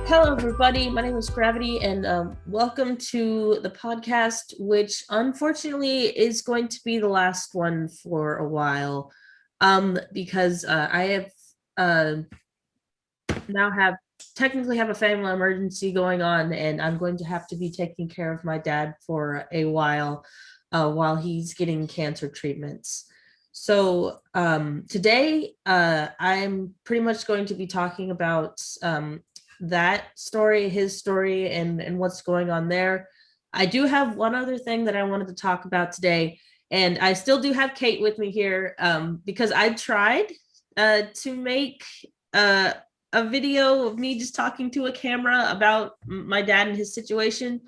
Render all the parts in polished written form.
Hello, everybody. My name is Gravity, and welcome to the podcast, which unfortunately is going to be the last one for a while, because I have uh, now have technically have a family emergency going on, and I'm going to have to be taking care of my dad for a while he's getting cancer treatments. So today, I'm pretty much going to be talking about that story, his story, and what's going on there. I do have one other thing that I wanted to talk about today, and I still do have Kate with me here because I tried to make uh, a video of me just talking to a camera about my dad and his situation,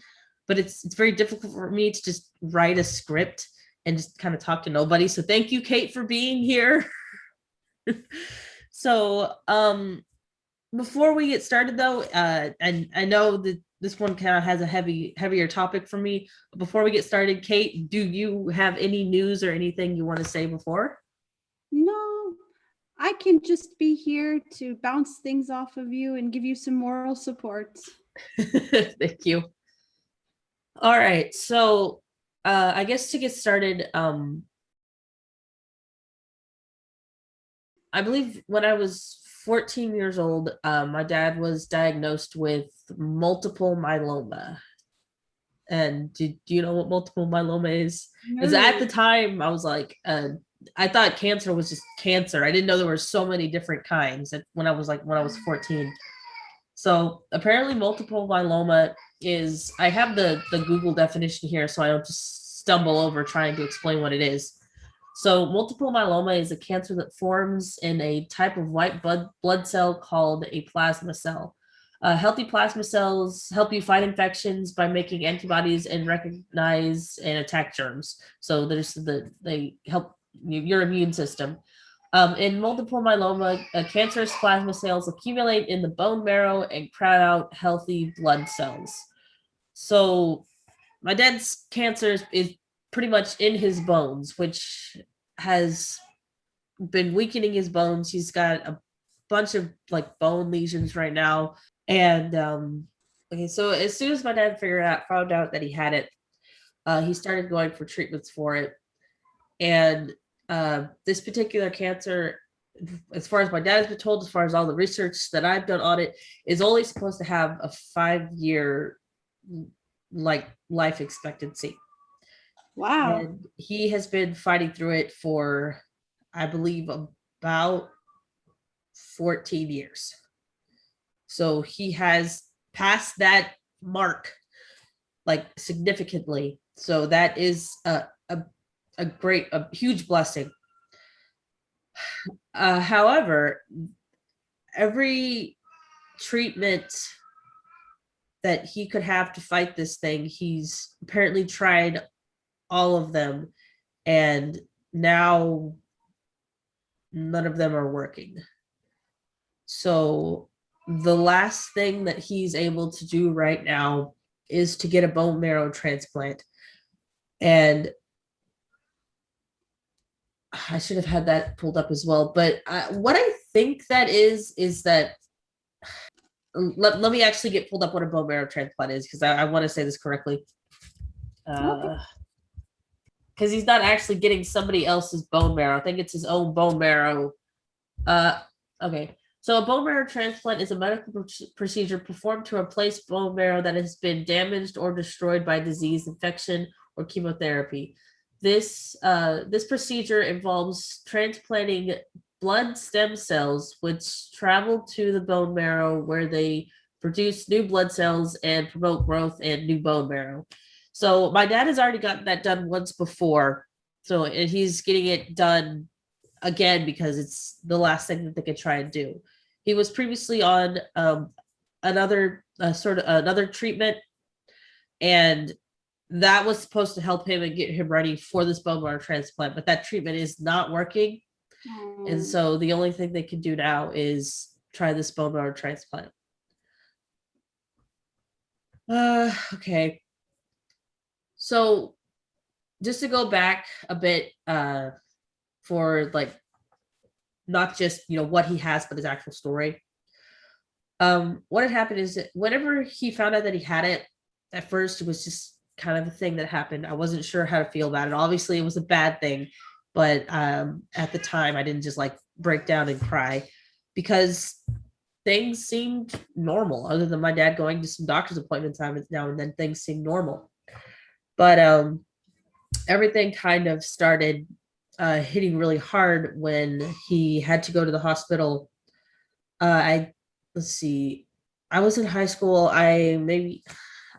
but it's very difficult for me to just write a script and just kind of talk to nobody. So thank you, Kate, for being here. So before we get started though, and I know that this one kind of has a heavier topic for me. Before we get started, Kate, do you have any news or anything you want to say before? No, I can just be here to bounce things off of you and give you some moral support. Thank you. All right, so I guess to get started, I believe when I was 14 years old, my dad was diagnosed with multiple myeloma. And do you know what multiple myeloma is? Because at the No. time, I was like, I thought cancer was just cancer. I didn't know there were so many different kinds when I was 14. So apparently, multiple myeloma is. I have the Google definition here, so I don't just stumble over trying to explain what it is. So multiple myeloma is a cancer that forms in a type of white blood cell called a plasma cell. Healthy plasma cells help you fight infections by making antibodies and recognize and attack germs. So they help your immune system. In multiple myeloma, cancerous plasma cells accumulate in the bone marrow and crowd out healthy blood cells. So my dad's cancer is pretty much in his bones, which has been weakening his bones. He's got a bunch of like bone lesions right now. And okay, so as soon as my dad found out that he had it, he started going for treatments for it. And this particular cancer, as far as my dad has been told, as far as all the research that I've done on it, is only supposed to have a 5 year like life expectancy. Wow. And he has been fighting through it for, I believe, about 14 years. So he has passed that mark like significantly. So that is a huge blessing. However, every treatment that he could have to fight this thing, he's apparently tried all of them, and now none of them are working. So the last thing that he's able to do right now is to get a bone marrow transplant. And I should have had that pulled up as well. But what I think that is that let me actually get pulled up what a bone marrow transplant is because I want to say this correctly. Okay. Because he's not actually getting somebody else's bone marrow. I think it's his own bone marrow. Uh, okay. So a bone marrow transplant is a medical procedure performed to replace bone marrow that has been damaged or destroyed by disease, infection, or chemotherapy. This procedure involves transplanting blood stem cells, which travel to the bone marrow where they produce new blood cells and promote growth and new bone marrow. So my dad has already gotten that done once before. So and he's getting it done again because it's the last thing that they could try and do. He was previously on another sort of another treatment, and that was supposed to help him and get him ready for this bone marrow transplant, but that treatment is not working. And Um, so the only thing they can do now is try this bone marrow transplant. Okay. So just to go back a bit for like not just what he has, but his actual story. What had happened is that whenever he found out that he had it, at first it was just kind of a thing that happened. I wasn't sure how to feel about it. Obviously, it was a bad thing, but at the time, I didn't just like break down and cry because things seemed normal. Other than my dad going to some doctor's appointments now and then, things seemed normal. But everything kind of started hitting really hard when he had to go to the hospital. I let's see, I was in high school. I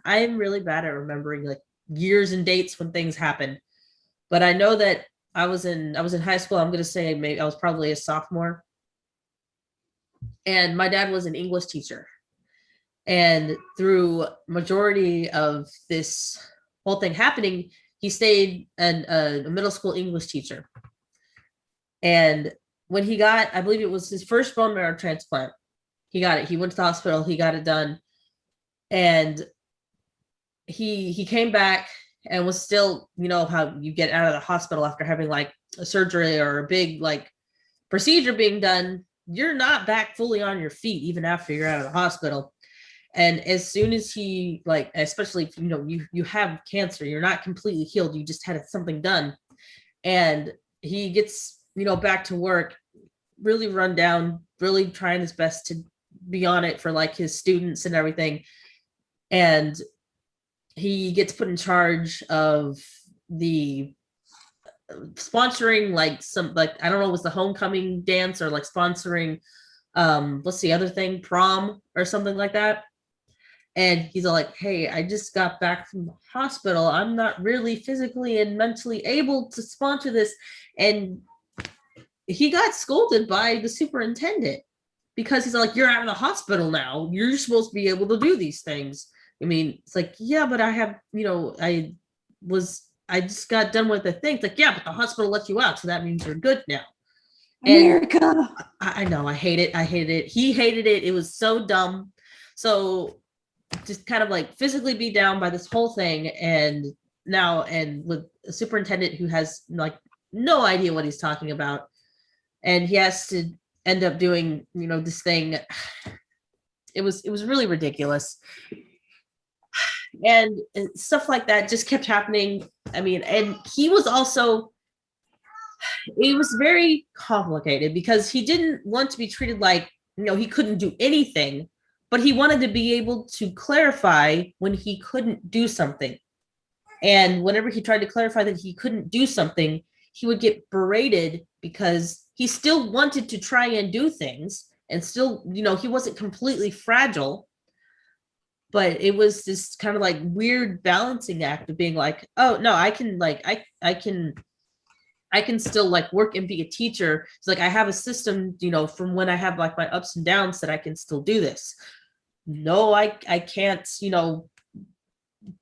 am really bad at remembering like years and dates when things happen, but I know that I was in high school. I'm gonna say maybe I was probably a sophomore, and my dad was an English teacher. And through majority of this whole thing happening, he stayed a middle school English teacher. And when he got, I believe it was his first bone marrow transplant, he got it. He went to the hospital, he got it done, and he came back and was still, you know how you get out of the hospital after having like a surgery or a big like procedure being done, you're not back fully on your feet even after you're out of the hospital. And as soon as he like, especially if you know you have cancer, you're not completely healed, you just had something done, and he gets, you know, back to work really run down, really trying his best to be on it for like his students and everything. And he gets put in charge of the sponsoring like some, like I don't know, it was the homecoming dance or like sponsoring what's the other thing, prom or something like that. And he's all like, hey, I just got back from the hospital, I'm not really physically and mentally able to sponsor this. And he got scolded by the superintendent because he's like, you're out of the hospital now, you're supposed to be able to do these things. I mean, it's like, yeah, but I have, you know, I just got done with the thing. It's like, yeah, but the hospital let you out, so that means you're good now. America. And I know, I hate it. I hated it. He hated it. It was so dumb. So just kind of like physically be down by this whole thing, and now, and with a superintendent who has like no idea what he's talking about, and he has to end up doing, you know, this thing. It was really ridiculous, and stuff like that just kept happening. I mean, and he was also, it was very complicated because he didn't want to be treated like, you know, he couldn't do anything, but he wanted to be able to clarify when he couldn't do something. And whenever he tried to clarify that he couldn't do something, he would get berated because he still wanted to try and do things and still, you know, he wasn't completely fragile. But it was this kind of like weird balancing act of being like, oh no, I can like I can still like work and be a teacher. It's like I have a system, you know, from when I have like my ups and downs that I can still do this. No, I can't, you know,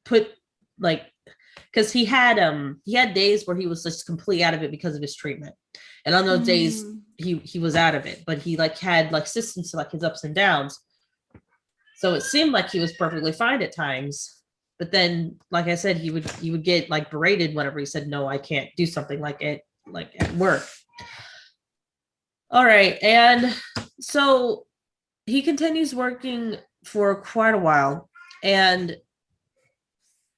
put like, because he had days where he was just completely out of it because of his treatment. And on those days he was out of it, but he like had like systems to like his ups and downs. So it seemed like he was perfectly fine at times. But then, like I said, he would get like berated whenever he said, no, I can't do something like it, like at work. All right. And so he continues working for quite a while, and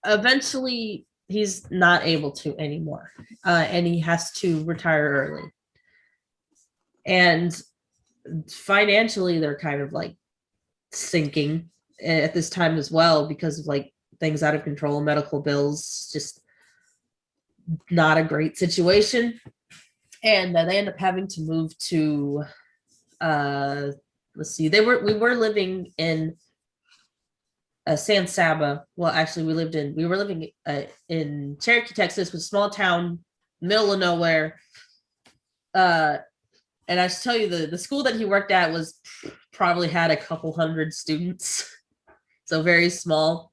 eventually he's not able to anymore. And he has to retire early. And financially, they're kind of like sinking at this time as well because of like things out of control, medical bills, just not a great situation. And they end up having to move to let's see, we were living in San Saba. Well, actually we were living in Cherokee, Texas, with a small town, middle of nowhere. And I should tell you, the school that he worked at was probably had a couple hundred students, so very small.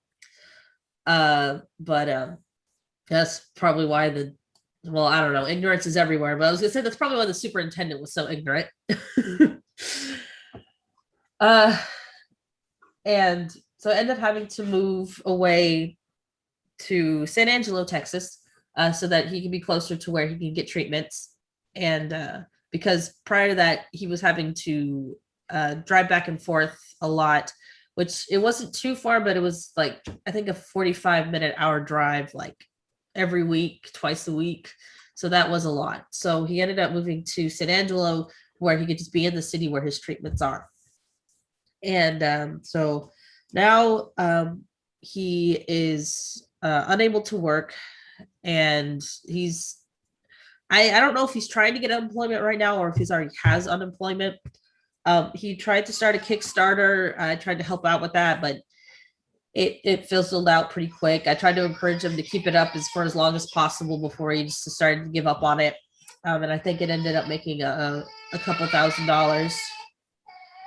But that's probably why well, I don't know, ignorance is everywhere. But I was gonna say that's probably why the superintendent was so ignorant. And so I ended up having to move away to San Angelo, Texas, so that he could be closer to where he can get treatments. And because prior to that, he was having to drive back and forth a lot, which it wasn't too far, but it was like, I think a 45-minute hour drive, like every week, twice a week. So that was a lot. So he ended up moving to San Angelo where he could just be in the city where his treatments are. And so now he is unable to work, and I don't know if he's trying to get unemployment right now or if he's already has unemployment. He tried to start a Kickstarter. I tried to help out with that, but it fizzled out pretty quick. I tried to encourage him to keep it up for as long as possible before he just started to give up on it. And I think it ended up making a couple $1,000s.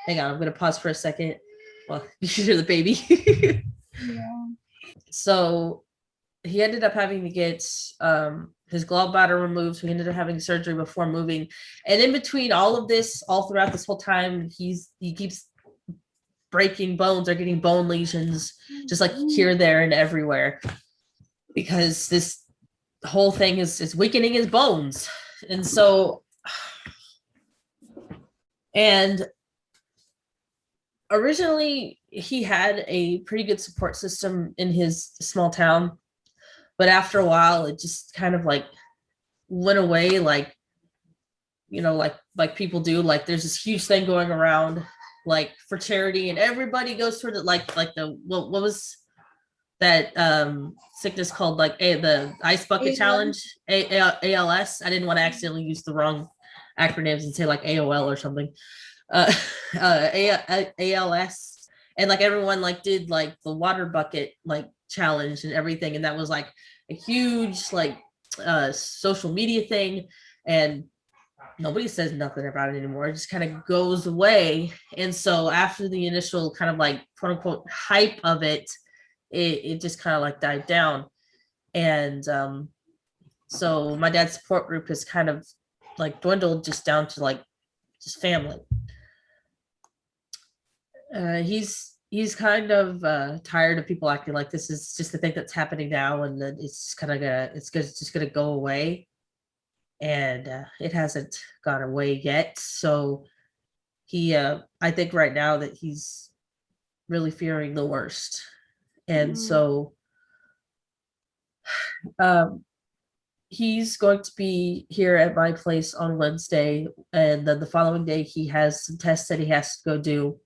Hang on, I'm going to pause for a second. Well, you should hear the baby. Yeah. So he ended up having to get his gallbladder removed. So he ended up having surgery before moving. And in between all of this, all throughout this whole time, he keeps breaking bones or getting bone lesions, just like here, there, and everywhere, because this whole thing is weakening his bones. And so, and originally he had a pretty good support system in his small town, but after a while it just kind of like went away, like, you know, like people do. Like there's this huge thing going around like for charity, and everybody goes for the like the what was that sickness called, like the ice bucket ALS. Challenge, ALS. I didn't want to accidentally use the wrong acronyms and say like AOL or something. ALS, and like everyone like did like the water bucket like challenge and everything, and that was like a huge like social media thing, and nobody says nothing about it anymore. It just kind of goes away. And so after the initial kind of like quote unquote hype of it, it just kind of like died down. And so my dad's support group has kind of like dwindled just down to like just family. He's kind of tired of people acting like this is just the thing that's happening now, and then it's kind of just gonna go away, and it hasn't gone away yet. So he, I think right now that he's really fearing the worst, and so he's going to be here at my place on Wednesday, and then the following day he has some tests that he has to go do.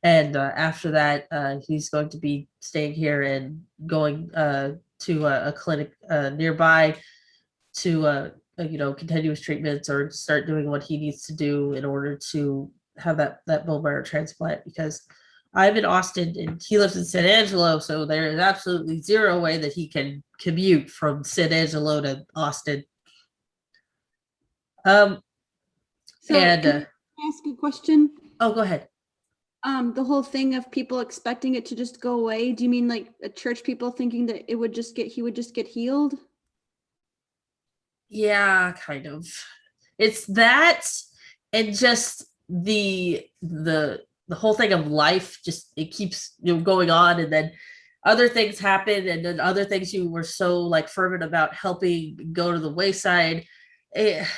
And after that, he's going to be staying here and going to a clinic nearby to, continue his treatments or start doing what he needs to do in order to have that bone marrow transplant. Because I'm in Austin and he lives in San Angelo, so there is absolutely zero way that he can commute from San Angelo to Austin. So can I ask a question? Oh, go ahead. The whole thing of people expecting it to just go away. Do you mean like a church people thinking that he would just get healed? Yeah, kind of. It's that, and just the whole thing of life, just it keeps going on, and then other things happen, and then other things you were so like fervent about helping go to the wayside. It's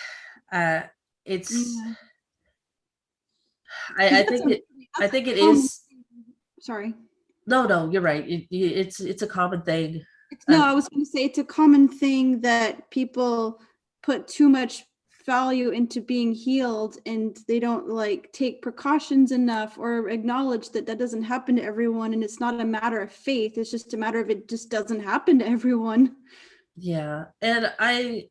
I think it is. Sorry. No, you're right. It's a common thing. I was going to say it's a common thing that people put too much value into being healed, and they don't like take precautions enough or acknowledge that doesn't happen to everyone, and it's not a matter of faith. It's just a matter of it just doesn't happen to everyone. Yeah, and I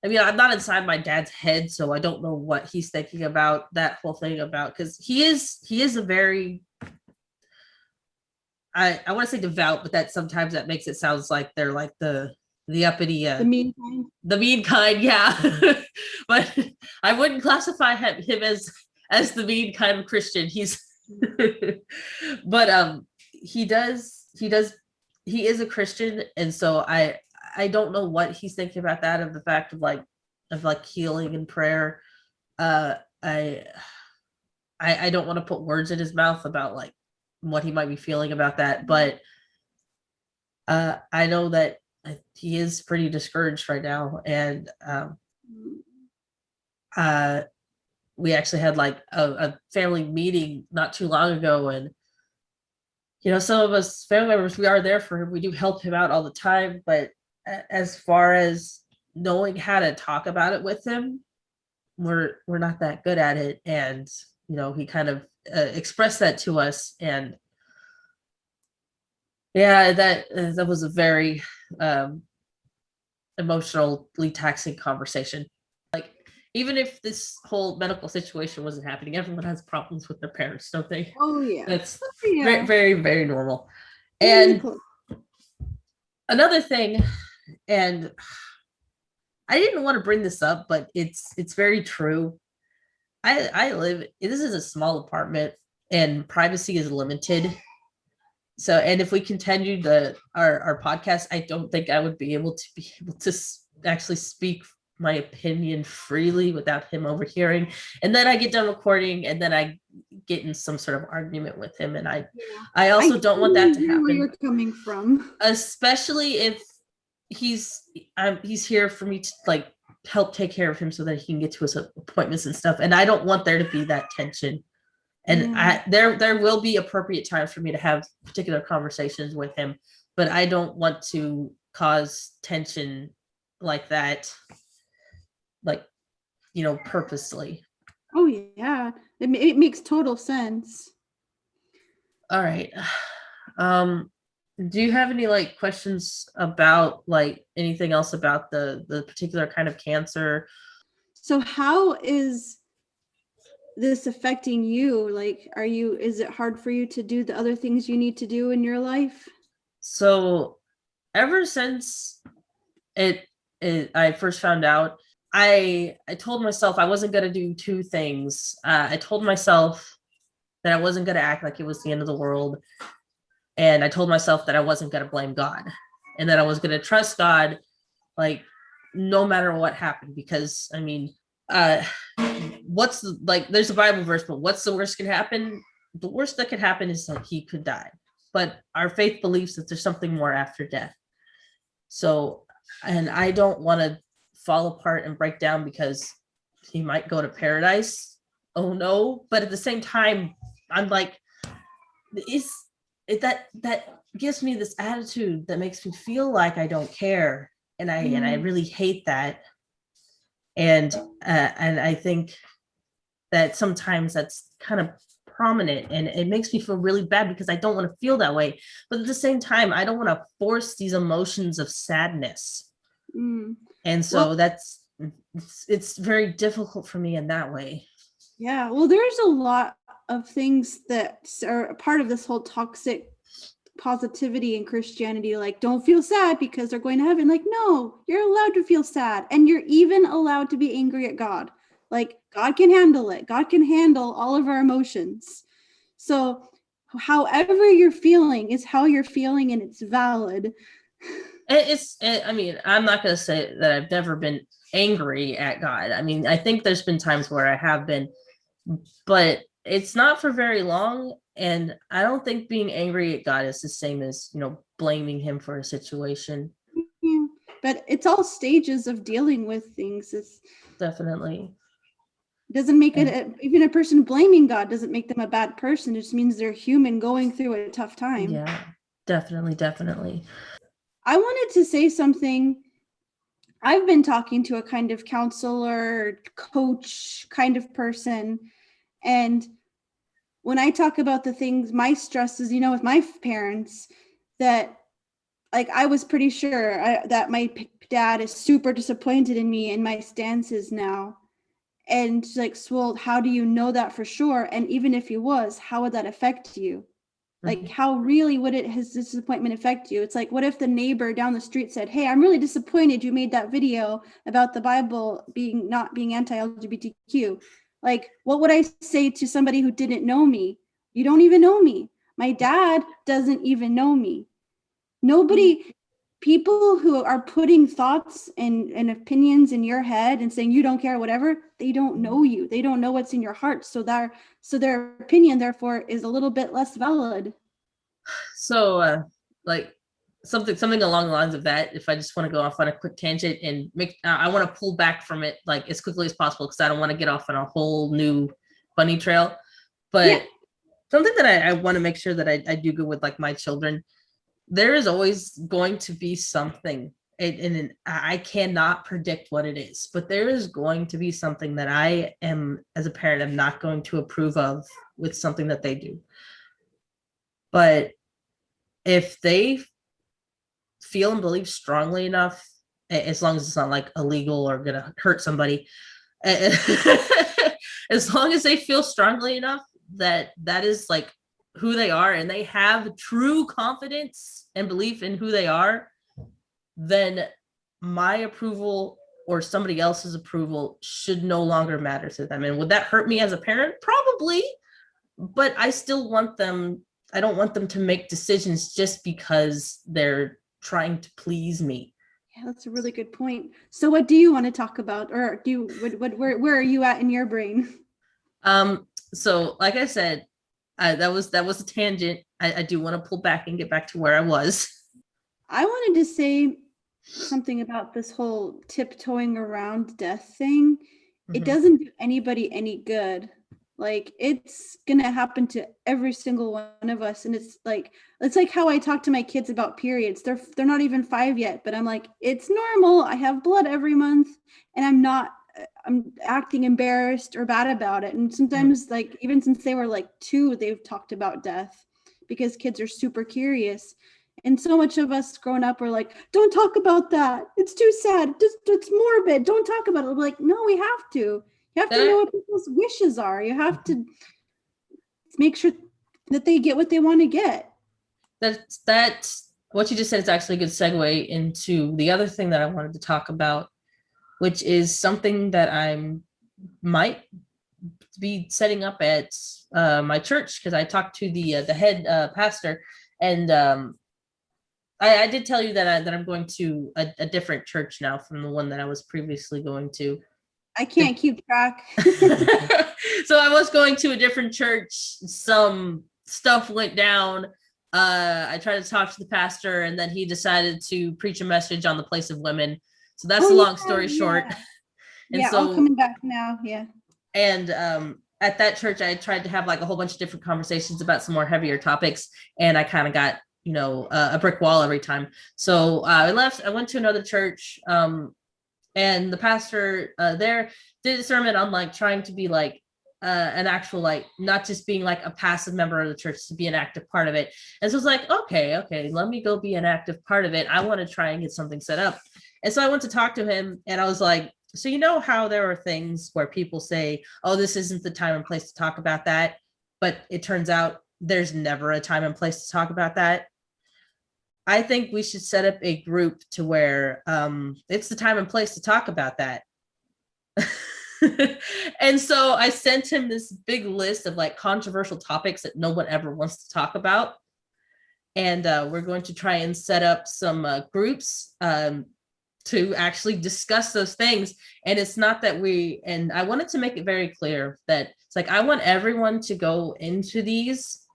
mean, I'm not inside my dad's head, so I don't know what he's thinking about that whole thing about, because he is a very, I want to say devout, but that sometimes that makes it sounds like they're like the uppity, the mean kind. The mean kind, yeah. But I wouldn't classify him as the mean kind of Christian. He's, but he is a Christian, and so I don't know what he's thinking about that, of the fact of like healing and prayer. I don't want to put words in his mouth about like what he might be feeling about that, but I know that he is pretty discouraged right now, and we actually had like a family meeting not too long ago, and some of us family members, we are there for him. We do help him out all the time, but as far as knowing how to talk about it with him, we're not that good at it. And he kind of expressed that to us, and yeah, that was a very emotionally taxing conversation. Like, even if this whole medical situation wasn't happening, everyone has problems with their parents, don't they? Oh yeah. That's Yeah. very, very, very normal. Very And close. another thing, and I didn't want to bring this up, but it's very true. I live, this is a small apartment and privacy is limited. So, and if we continued our podcast, I don't think I would be able to actually speak my opinion freely without him overhearing. And then I get done recording, and then I get in some sort of argument with him. And I also don't want that to happen. Where you're coming from, especially if he's here for me to like help take care of him so that he can get to his appointments and stuff. And I don't want there to be that tension. And there will be appropriate times for me to have particular conversations with him, but I don't want to cause tension like that, like, purposely. Oh yeah, it makes total sense. All right. Do you have any like questions about like anything else about the particular kind of cancer? So how is this affecting you? Like, is it hard for you to do the other things you need to do in your life? So ever since I first found out, I told myself I wasn't going to do two things. I told myself that I wasn't going to act like it was the end of the world. And I told myself that I wasn't going to blame God, and that I was going to trust God, like, no matter what happened. Because, I mean, there's a Bible verse, but what's the worst can happen? The worst that could happen is that he could die. But our faith believes that there's something more after death. So, and I don't want to fall apart and break down because he might go to paradise. Oh no. But at the same time, I'm like, that gives me this attitude that makes me feel like I don't care. And I really hate that. And I think that sometimes that's kind of prominent, and it makes me feel really bad because I don't want to feel that way. But at the same time, I don't want to force these emotions of sadness. And so it's very difficult for me in that way. Yeah, well, there's a lot of things that are a part of this whole toxic positivity in Christianity, like, don't feel sad because they're going to heaven. Like, no, you're allowed to feel sad, and you're even allowed to be angry at God. Like, God can handle it. God can handle all of our emotions. So however you're feeling is how you're feeling, and it's valid. I mean, I'm not going to say that I've never been angry at God. I mean, I think there's been times where I have been, but it's not for very long. And I don't think being angry at God is the same as, blaming him for a situation. Yeah, but it's all stages of dealing with things. It's definitely doesn't make it, even a person blaming God doesn't make them a bad person. It just means they're human going through a tough time. Yeah, definitely. I wanted to say something. I've been talking to a kind of counselor, coach kind of person. And when I talk about the things, my stresses, with my parents, that like, I was pretty sure that my dad is super disappointed in me and my stances now. And like, well, how do you know that for sure? And even if he was, how would that affect you? Like, how really would his disappointment affect you? It's like, what if the neighbor down the street said, hey, I'm really disappointed you made that video about the Bible not being anti-LGBTQ. Like, what would I say to somebody who didn't know me? You don't even know me. My dad doesn't even know me. Nobody, people who are putting thoughts and opinions in your head and saying you don't care, whatever, they don't know you. They don't know what's in your heart. So their opinion, therefore, is a little bit less valid. So, something along the lines of that. If I just want to go off on a quick tangent and I want to pull back from it like as quickly as possible because I don't want to get off on a whole new bunny trail. But something that I want to make sure that I do good with like my children, there is always going to be something, and I cannot predict what it is, but there is going to be something that I am, as a parent, I'm not going to approve of with something that they do. But if they feel and believe strongly enough, as long as it's not like illegal or gonna hurt somebody, as long as they feel strongly enough that is like who they are and they have true confidence and belief in who they are, then my approval or somebody else's approval should no longer matter to them. And would that hurt me as a parent? Probably, but I still want them, I don't want them to make decisions just because they're trying to please me. Yeah, that's a really good point. So what do you want to talk about, or do you, where are you at in your brain? So like I said, that was a tangent. I do want to pull back and get back to where I was. I wanted to say something about this whole tiptoeing around death thing. Mm-hmm. It doesn't do anybody any good. Like, it's gonna happen to every single one of us, and it's like how I talk to my kids about periods. They're not even 5 yet, but I'm like, it's normal. I have blood every month, and I'm acting embarrassed or bad about it. And sometimes, like, even since they were like 2, they've talked about death because kids are super curious. And so much of us growing up are like, don't talk about that. It's too sad. It's morbid. Don't talk about it. We're like, no, we have to. You have to know what people's wishes are. You have to make sure that they get what they want to get. That's what you just said is actually a good segue into the other thing that I wanted to talk about, which is something that I might be setting up at my church, because I talked to the head pastor, and I did tell you that I'm going to a different church now from the one that I was previously going to. I can't keep track. So I was going to a different church. Some stuff went down. I tried to talk to the pastor, and then he decided to preach a message on the place of women. So that's a long story short. And so, all coming back now. Yeah. And at that church, I tried to have like a whole bunch of different conversations about some more heavier topics, and I kind of got, a brick wall every time. So I left. I went to another church. And the pastor there did a sermon on like trying to be like an actual, like, not just being like a passive member of the church, to be an active part of it. And so it's like, okay, let me go be an active part of it. I want to try and get something set up. And so I went to talk to him, and I was like, so you know how there are things where people say, oh, this isn't the time and place to talk about that. But it turns out there's never a time and place to talk about that. I think we should set up a group to where it's the time and place to talk about that. And so I sent him this big list of like controversial topics that no one ever wants to talk about. And we're going to try and set up some groups to actually discuss those things. And it's not that and I wanted to make it very clear that it's like, I want everyone to go into these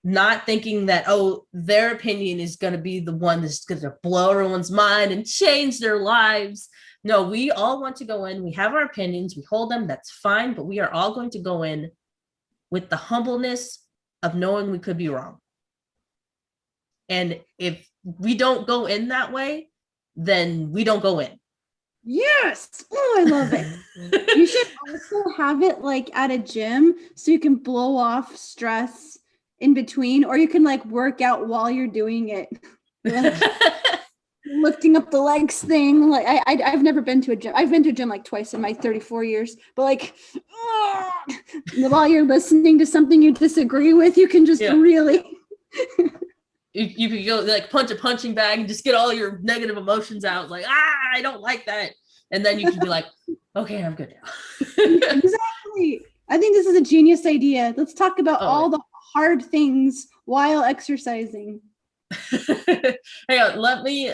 not thinking that, oh, their opinion is going to be the one that's going to blow everyone's mind and change their lives. No, we all want to go in. We have our opinions. We hold them. That's fine. But we are all going to go in with the humbleness of knowing we could be wrong. And if we don't go in that way, then we don't go in. Yes. Oh, I love it. You should also have it like at a gym so you can blow off stress in between, or you can like work out while you're doing it. Like, lifting up the legs thing. Like I've never been to a gym. I've been to a gym like twice in my 34 years, but like while you're listening to something you disagree with, you can just really you could go like punch a punching bag and just get all your negative emotions out, like, I don't like that. And then you can be like, okay, I'm good now. Exactly. I think this is a genius idea. Let's talk about all the hard things while exercising. Hang on, let me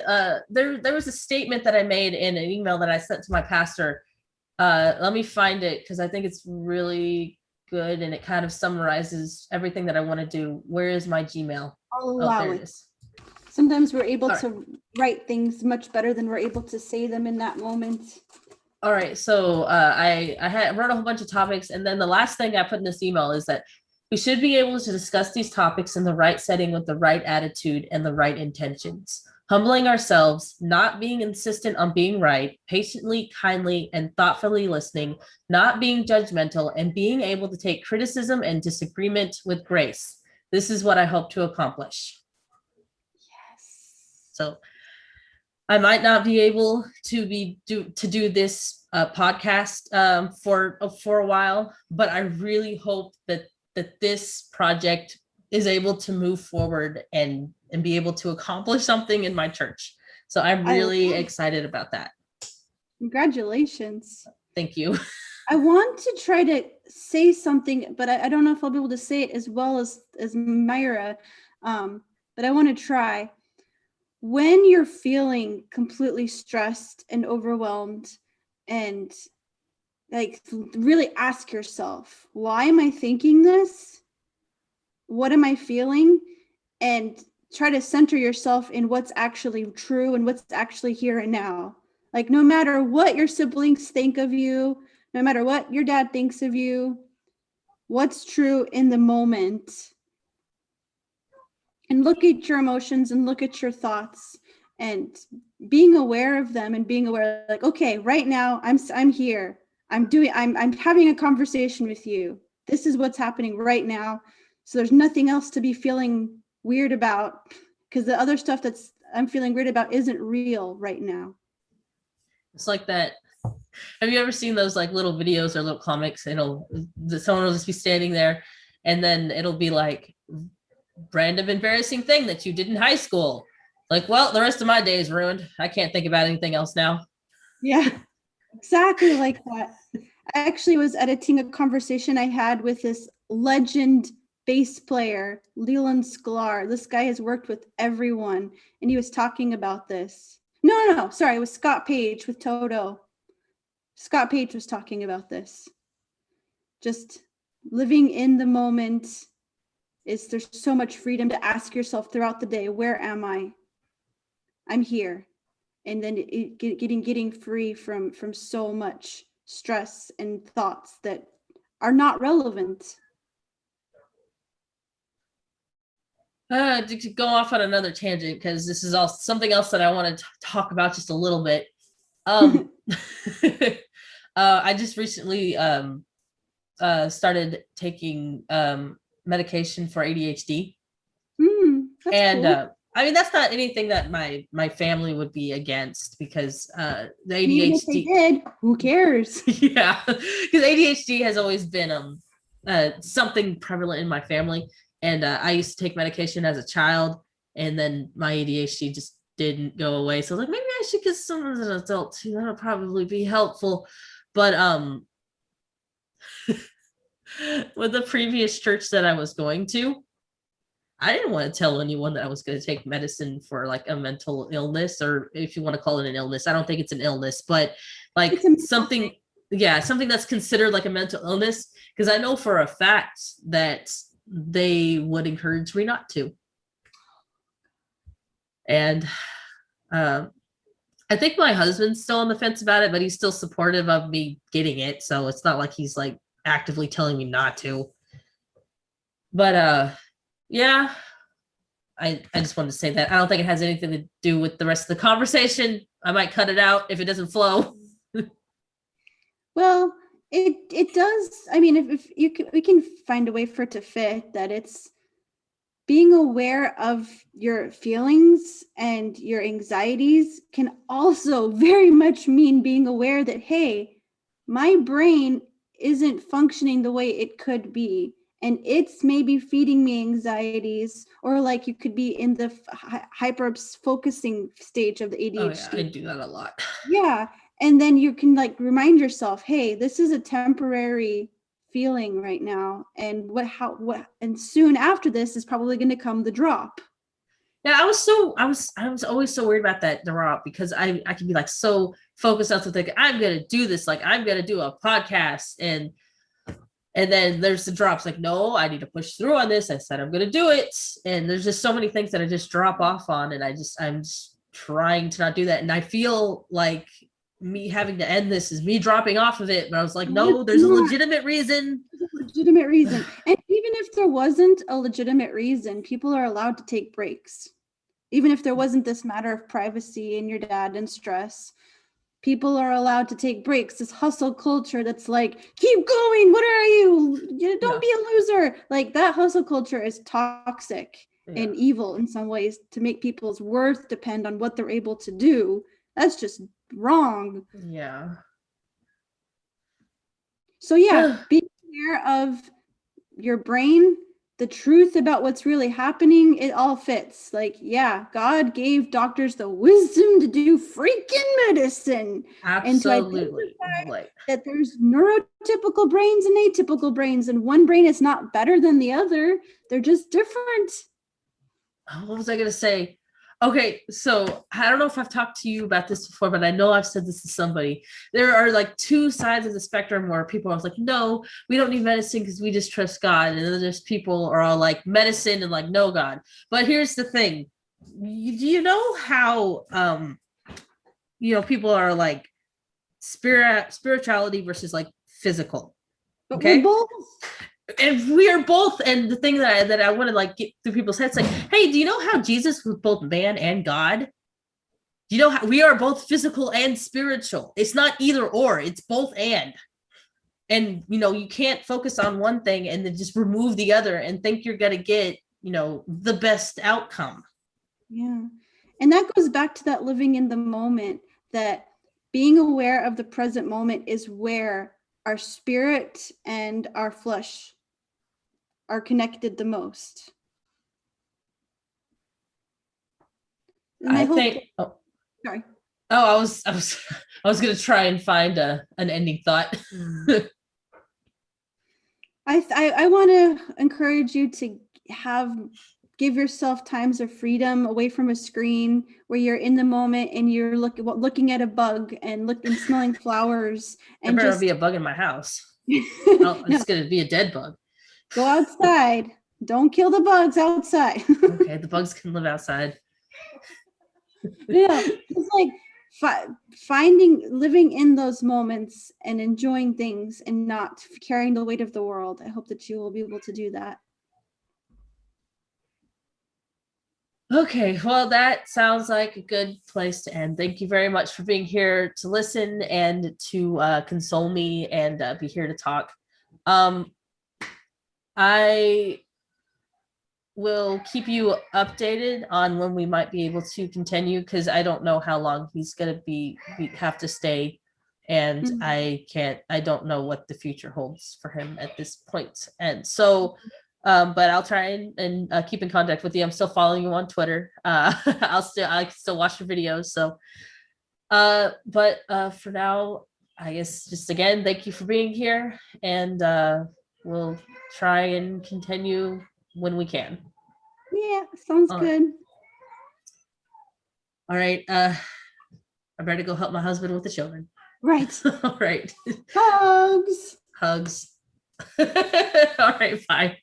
there was a statement that I made in an email that I sent to my pastor. Let me find it, because I think it's really good and it kind of summarizes everything that I want to do. Where is my Gmail? There it is. Sometimes we're able All right. to write things much better than we're able to say them in that moment. All right. So I wrote a whole bunch of topics, and then the last thing I put in this email is that we should be able to discuss these topics in the right setting with the right attitude and the right intentions. Humbling ourselves, not being insistent on being right, patiently, kindly, and thoughtfully listening, not being judgmental, and being able to take criticism and disagreement with grace. This is what I hope to accomplish. Yes. So I might not be able to do this podcast for a while, but I really hope that this project is able to move forward and be able to accomplish something in my church. So I'm really excited about that. Congratulations. Thank you. I want to try to say something, but I don't know if I'll be able to say it as well as Myra. But I want to try. When you're feeling completely stressed and overwhelmed, and like really ask yourself, why am I thinking this? What am I feeling? And try to center yourself in what's actually true and what's actually here and now. Like, no matter what your siblings think of you, no matter what your dad thinks of you, what's true in the moment. And look at your emotions and look at your thoughts and being aware of them and being aware, like, okay, right now I'm here. I'm having a conversation with you. This is what's happening right now. So there's nothing else to be feeling weird about, because the other stuff that's I'm feeling weird about isn't real right now. It's like that. Have you ever seen those like little videos or little comics? Someone will just be standing there, and then it'll be like, random embarrassing thing that you did in high school. Like, well, the rest of my day is ruined. I can't think about anything else now. Yeah, exactly like that. I actually was editing a conversation I had with this legend bass player, Leland Sklar. This guy has worked with everyone, and he was talking about this. No, sorry, it was Scott Page with Toto. Scott Page was talking about this. Just living in the moment. There's so much freedom to ask yourself throughout the day, where am I? I'm here. And then getting free from so much stress and thoughts that are not relevant. To go off on another tangent, because this is all something else that I want to talk about just a little bit. I just recently started taking medication for ADHD. And cool. I mean, that's not anything that my family would be against, because the ADHD. Even if they did, who cares? Yeah, because ADHD has always been something prevalent in my family, and I used to take medication as a child, and then my ADHD just didn't go away. So I was like, maybe I should get some as an adult too. That'll probably be helpful. But with the previous church that I was going to, I didn't want to tell anyone that I was going to take medicine for like a mental illness, or if you want to call it an illness. I don't think it's an illness, but like something that's considered like a mental illness, because I know for a fact that they would encourage me not to. And I think my husband's still on the fence about it, but he's still supportive of me getting it. So it's not like he's like actively telling me not to. But yeah, I just wanted to say that. I don't think it has anything to do with the rest of the conversation. I might cut it out if it doesn't flow. Well, it does. I mean, if we can find a way for it to fit, that it's being aware of your feelings and your anxieties can also very much mean being aware that, hey, my brain isn't functioning the way it could be. And it's maybe feeding me anxieties, or like you could be in the hyper focusing stage of the ADHD. Oh, yeah, I do that a lot. Yeah. And then you can like remind yourself, hey, this is a temporary feeling right now. And and soon after this is probably going to come the drop. Yeah, I was always so worried about that drop, because I could be like so focused on something. I'm going to do this. Like, I'm going to do a podcast, and And then there's the drops like, no, I need to push through on this. I said I'm going to do it. And there's just so many things that I just drop off on. And I'm just trying to not do that. And I feel like me having to end this is me dropping off of it. But I was like, no, there's a legitimate reason. Legitimate reason. And even if there wasn't a legitimate reason, people are allowed to take breaks. Even if there wasn't this matter of privacy and your dad and stress, people are allowed to take breaks. This hustle culture that's like, keep going. What are you? Don't be a loser. Like that hustle culture is toxic and evil in some ways to make people's worth depend on what they're able to do. That's just wrong. Yeah. So be aware of your brain, the truth about what's really happening. It all fits. Like, God gave doctors the wisdom to do freaking medicine. Absolutely. And to identify that there's neurotypical brains and atypical brains, and one brain is not better than the other. They're just different. What was I going to say? Okay, so I don't know if I've talked to you about this before, but I know I've said this to somebody. There are like two sides of the spectrum where people are like, no, we don't need medicine because we just trust God. And then there's people are all like medicine and like, no God. But here's the thing. Do you know how, people are like spirituality versus like physical? Okay. But we're both. And we are both, and the thing that I want to like get through people's heads, like, hey, do you know how Jesus was both man and God? Do you know how we are both physical and spiritual? It's not either or, it's both and you can't focus on one thing and then just remove the other and think you're gonna get the best outcome. Yeah, and that goes back to that living in the moment, that being aware of the present moment is where our spirit and our flesh are connected the most. And I was going to try and find an ending thought. I want to encourage you to give yourself times of freedom away from a screen where you're in the moment and you're looking at a bug and smelling flowers. And there better be a bug in my house. It's going to be a dead bug. Go outside. Don't kill the bugs outside. Okay, the bugs can live outside. Yeah, it's like living in those moments and enjoying things and not carrying the weight of the world. I hope that you will be able to do that. Okay, well, that sounds like a good place to end. Thank you very much for being here to listen and to console me and be here to talk. I will keep you updated on when we might be able to continue, because I don't know how long he's going to have to stay. And mm-hmm. I don't know what the future holds for him at this point. And so, but I'll try and keep in contact with you. I'm still following you on Twitter. I still watch your videos. So, but for now, I guess just again, thank you for being here, and we'll try and continue when we can. Yeah, sounds good. All right. I better go help my husband with the children. Right. All right. Hugs. All right. Bye.